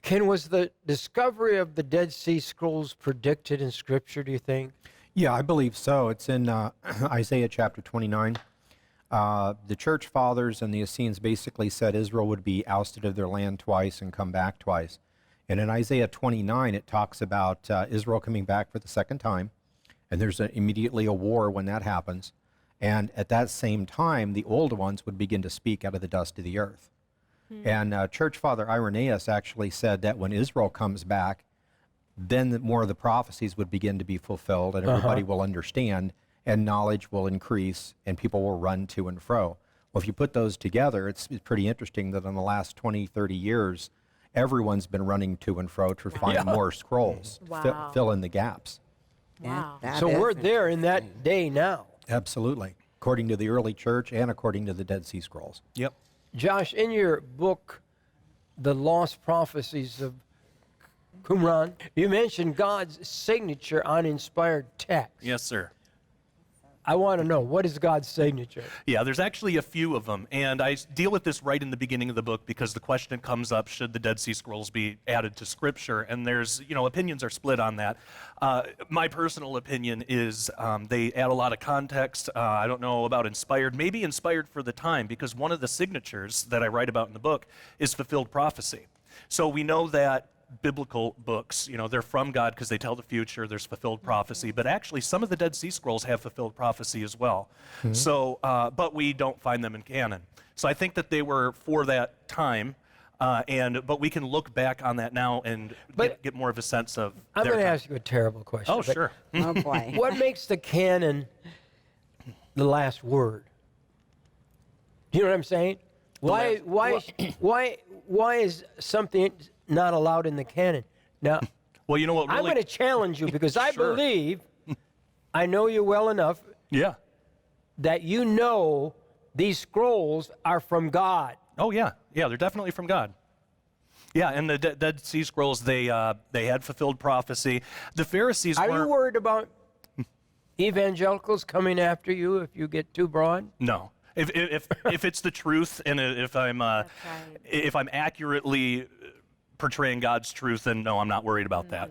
Ken, was the discovery of the Dead Sea Scrolls predicted in Scripture, do you think? Yeah, I believe so. It's in Isaiah chapter 29. The church fathers and the Essenes basically said Israel would be ousted of their land twice and come back twice. And in Isaiah 29, it talks about Israel coming back for the second time, and there's immediately a war when that happens. And at that same time, the old ones would begin to speak out of the dust of the earth. And Church Father Irenaeus actually said that when Israel comes back, then more of the prophecies would begin to be fulfilled, and everybody will understand, and knowledge will increase, and people will run to and fro. Well, if you put those together, it's pretty interesting that in the last 20, 30 years, everyone's been running to and fro to find more scrolls, Wow. fill in the gaps. Wow. So we're there in that day now. Absolutely, according to the early church and according to the Dead Sea Scrolls. Yep. Josh, in your book, The Lost Prophecies of Qumran, you mentioned God's signature on inspired text. Yes, sir. I want to know, what is God's signature? Yeah, there's actually a few of them, and I deal with this right in the beginning of the book because the question comes up, should the Dead Sea Scrolls be added to Scripture? And there's, opinions are split on that. My personal opinion is they add a lot of context. I don't know about inspired, maybe inspired for the time, because one of the signatures that I write about in the book is fulfilled prophecy. So we know that biblical books, they're from God because they tell the future, there's fulfilled prophecy, but actually some of the Dead Sea Scrolls have fulfilled prophecy as well. So, but we don't find them in canon. So I think that they were for that time, but we can look back on that now and get more of a sense of I'm their going to time. ask you a terrible question. Oh, but sure. Oh, boy. What makes the canon the last word? Do you know what I'm saying? Why is something not allowed in the canon? Now, Well, you know what I'm really... going to challenge you because I Sure. believe, I know you well enough, Yeah. that you know these scrolls are from God. Oh, yeah. Yeah, they're definitely from God. Yeah, and the Dead Sea Scrolls, they had fulfilled prophecy. The Pharisees Are weren't... you worried about evangelicals coming after you if you get too broad? No. If it's the truth and if I'm That's right. if I'm accurately portraying God's truth, then no, I'm not worried about that.